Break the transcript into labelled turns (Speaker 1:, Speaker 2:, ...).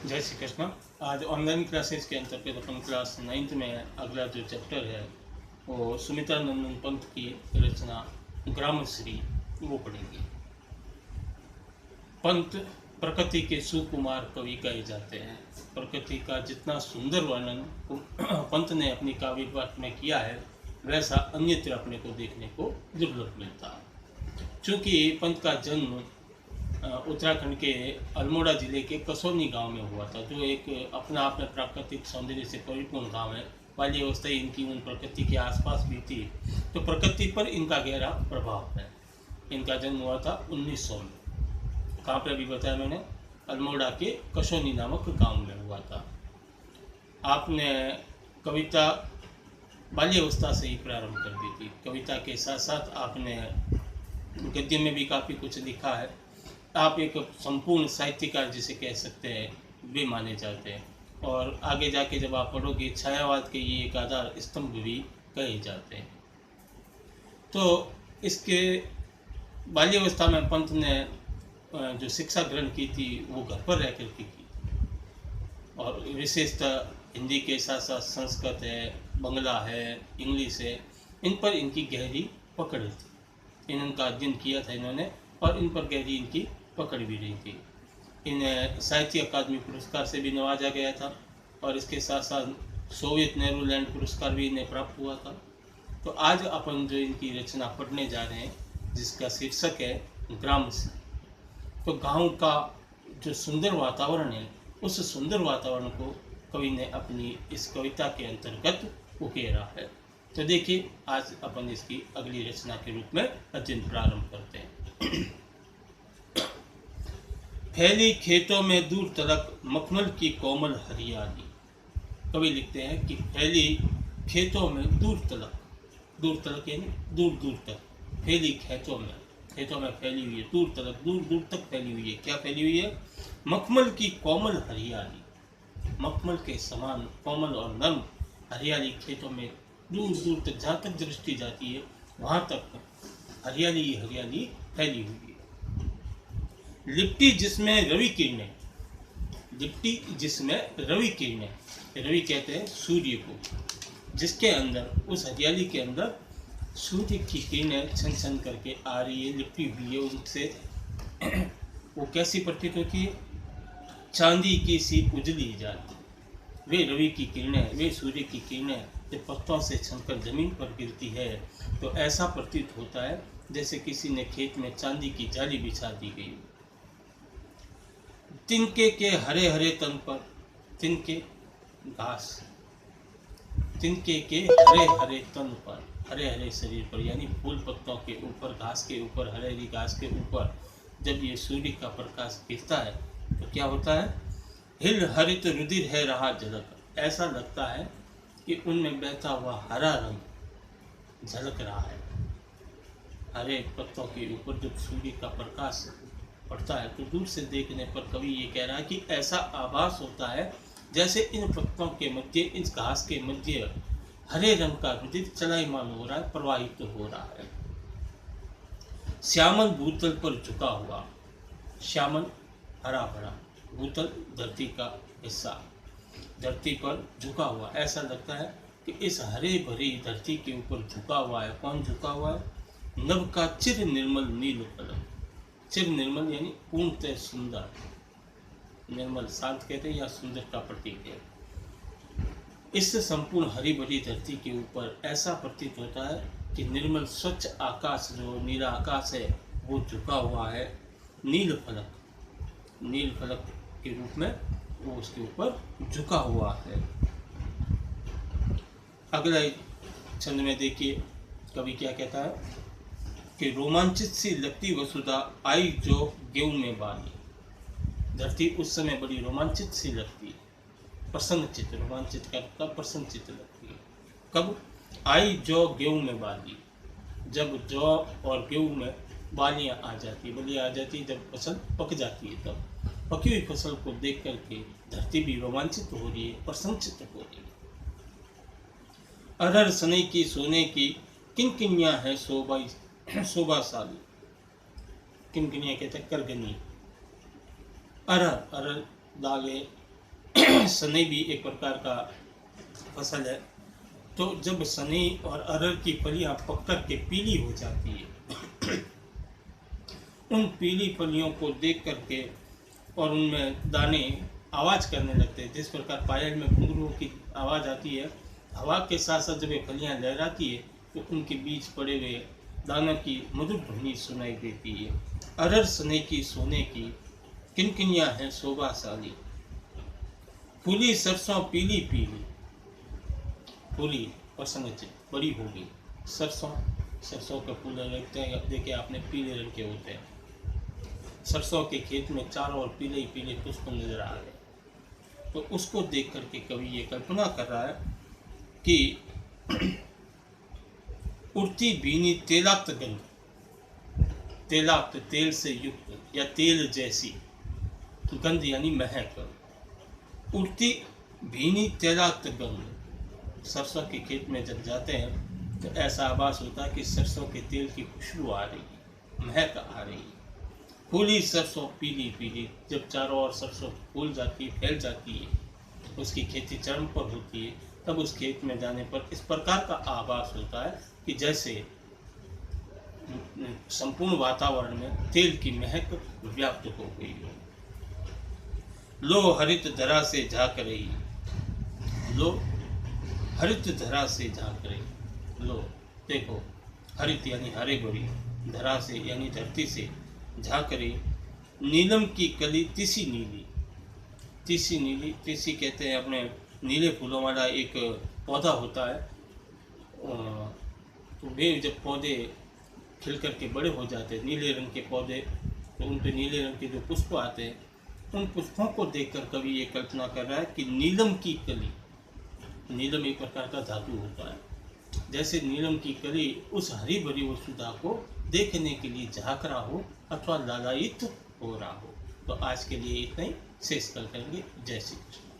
Speaker 1: जय श्री कृष्ण। आज online classes के अंतर्गत अपन क्लास 9th में अगला जो चैप्टर है वो सुमित्रा नंदन पंत की रचना ग्रामश्री वो पढ़ेंगे। पंत प्रकृति के सुकुमार कवि कहे जाते हैं। प्रकृति का जितना सुंदर वर्णन पंत ने अपनी काव्य पाठ में किया है वैसा अन्यत्र अपने को देखने को दुर्लभ मिलता है। चूँकि पंत का जन्म उत्तराखंड के अल्मोड़ा जिले के कसौनी गांव में हुआ था, जो एक अपना आप में प्राकृतिक सौंदर्य से परिपूर्ण गांव है। बाल्य अवस्था इनकी उन प्रकृति के आसपास भी थी, तो प्रकृति पर इनका गहरा प्रभाव है। इनका जन्म हुआ था 1900 में। कहाँ पर अभी बताया मैंने, अल्मोड़ा के कसौनी नामक गांव में हुआ था। आपने कविता बाल्य अवस्था से ही प्रारंभ कर दी थी। कविता के साथ साथ आपने गद्य में भी काफ़ी कुछ लिखा है। आप एक संपूर्ण साहित्यकार जिसे कह सकते हैं वे माने जाते हैं, और आगे जाके जब आप पढ़ोगे छायावाद के ये एक आधार स्तंभ भी कहे जाते हैं। तो इसके बाल्यावस्था में पंत ने जो शिक्षा ग्रहण की थी वो घर पर रह कर की और विशेषतः हिंदी के साथ साथ संस्कृत है, बंगला है, इंग्लिश है, इन पर इनकी गहरी पकड़ थी। इनका अध्ययन किया था इन्होंने और इन पर गहरी इनकी पकड़ भी रही थी। इन्हें साहित्य अकादमी पुरस्कार से भी नवाजा गया था और इसके साथ साथ सोवियत नेहरू लैंड पुरस्कार भी इन्हें प्राप्त हुआ था। तो आज अपन जो इनकी रचना पढ़ने जा रहे हैं जिसका शीर्षक है ग्रामश्री। तो गांव का जो सुंदर वातावरण है उस सुंदर वातावरण को कवि ने अपनी इस कविता के अंतर्गत उकेरा है। तो देखिए आज अपन इसकी अगली रचना के रूप में अध्ययन प्रारंभ करते हैं। फैली खेतों में दूर तलक मखमल की कोमल हरियाली। कवि लिखते हैं कि फैली खेतों में दूर तलक यानी दूर दूर तक, फैली खेतों में फैली हुई है, दूर तलक दूर दूर तक फैली हुई है। क्या फैली हुई है? मखमल की कोमल हरियाली। मखमल के समान कोमल और नर्म हरियाली खेतों में दूर दूर तक, जहाँ तक दृष्टि जाती है वहाँ तक हरियाली हरियाली फैली हुई है। लिपटी जिसमें रवि किरणें, रवि कहते हैं सूर्य को, जिसके अंदर उस हरियाली के अंदर सूर्य की किरणें छन छन करके आ रही है, लिपटी हुई है उनसे। वो कैसी प्रतीत होती है? चांदी की सी उजली जाती। वे रवि की किरणें, वे सूर्य की किरणें जब पत्तों से छनकर जमीन पर गिरती है तो ऐसा प्रतीत होता है जैसे किसी ने खेत में चांदी की जाली बिछा दी गई। तिनके के हरे हरे तन पर, तिनके घास, तिनके के हरे हरे तन पर, हरे हरे शरीर पर यानी फूल पत्तों के ऊपर, घास के ऊपर, हरे हरी घास के ऊपर जब ये सूर्य का प्रकाश गिरता है तो क्या होता है? हिल हरित रुधिर है रहा झलक। ऐसा लगता है कि उनमें बहता हुआ हरा रंग झलक रहा है। हरे पत्तों के ऊपर जब सूर्य का प्रकाश पड़ता है तो दूर से देखने पर कवि ये कह रहा है कि ऐसा आभास होता है जैसे इन पत्तों के मध्य, इस घास के मध्य हरे रंग का रुधिर चलायमान हो रहा है, प्रवाहित हो रहा है। श्यामल भूतल पर झुका हुआ, श्यामल हरा भरा, भूतल धरती का हिस्सा, धरती पर झुका हुआ। ऐसा लगता है कि इस हरे भरी धरती के ऊपर झुका हुआ है। कौन झुका हुआ है? नभ का चिर निर्मल नील पलक। चिर निर्मल यानी पूर्णतः सुंदर, निर्मल शांत कहते हैं या सुंदर का प्रतीक है। इस संपूर्ण हरी भरी धरती के ऊपर ऐसा प्रतीत होता है कि निर्मल स्वच्छ आकाश, जो नीला आकाश है वो झुका हुआ है। नील फलक के रूप में वो उसके ऊपर झुका हुआ है। अगला छंद में देखिए कवि क्या कहता है कि रोमांचित सी लगती वसुधा आई जो गेहूं में बाली। धरती उस समय बड़ी रोमांचित सी लगती है, प्रसन्नचित, रोमांचित का प्रसन्नचित लगती है। कब? आई जो गेहूं में बाली, जब जौ और गेहूं में बालियां आ जाती है, बलियां आ जाती है, जब फसल पक जाती है तब पकी हुई फसल को देख करके धरती भी रोमांचित हो रही है, प्रसन्नचित हो रही है। अरहर सनई की सोने की किनकिनियां है शोभाशाली। किनकिनियां कहते हैं करगनी। अरहर दाल है, सनई भी एक प्रकार का फसल है। तो जब सनई और अरहर की फलियां पक कर के पीली हो जाती है, उन पीली फलियों को देख करके और उनमें दाने आवाज़ करने लगते हैं, जिस प्रकार पायल में घुंघरूओं की आवाज़ आती है, हवा के साथ साथ जब ये फलियाँ लहराती है तो उनके बीच पड़े हुए दानों की मधुर ध्वनि सुनाई देती है। अरहर सनई की सोने की किनकिनियाँ हैं शोभाशाली, फूली सरसों पीली पीली, फूली और संगत बड़ी होगी। सरसों के फूल लगते हैं, देखिए आपने पीले रंग के होते हैं। सरसों के खेत में चारों ओर पीले ही पीले पुष्प नजर आ रहे, तो उसको देख करके कवि ये कल्पना कर रहा है कि उड़ती भीनी तेलाक्त गंध, तेलाक्त तेल से युक्त या तेल जैसी गंध यानी महक, उड़ती भीनी तेलाक्त गंध। सरसों के खेत में जब जाते हैं तो ऐसा आभास होता है कि सरसों के तेल की खुशबू आ रही है, महक आ रही है। फूली सरसों पीली पीली, जब चारों ओर सरसों फूल जाती है, फैल जाती है, उसकी खेती चरम पर होती है, तब उस खेत में जाने पर इस प्रकार का आभास होता है कि जैसे संपूर्ण वातावरण में तेल की महक व्याप्त हो गई हो। लो हरित धरा से झांक रही, लो हरित धरा से झांक रही, लो देखो, हरित यानी हरे भरी, धरा से यानी धरती से, झांक रही नीलम की कली तीसी नीली, तीसी नीली, तीसी कहते हैं अपने नीले फूलों वाला एक पौधा होता है। तो वे जब पौधे खिल करके बड़े हो जाते हैं, नीले रंग के पौधे, तो उन पर नीले रंग के जो पुष्प आते हैं, उन पुष्पों को देखकर कवि ये कल्पना कर रहा है कि नीलम की कली, नीलम एक प्रकार का धातु होता है, जैसे नीलम की कली उस हरी भरी वसुधा को देखने के लिए झांक रहा हो अथवा लालायित हो रहा हो। तो आज के लिए इतना ही, शेष कल करेंगे। जय श्री कृष्ण।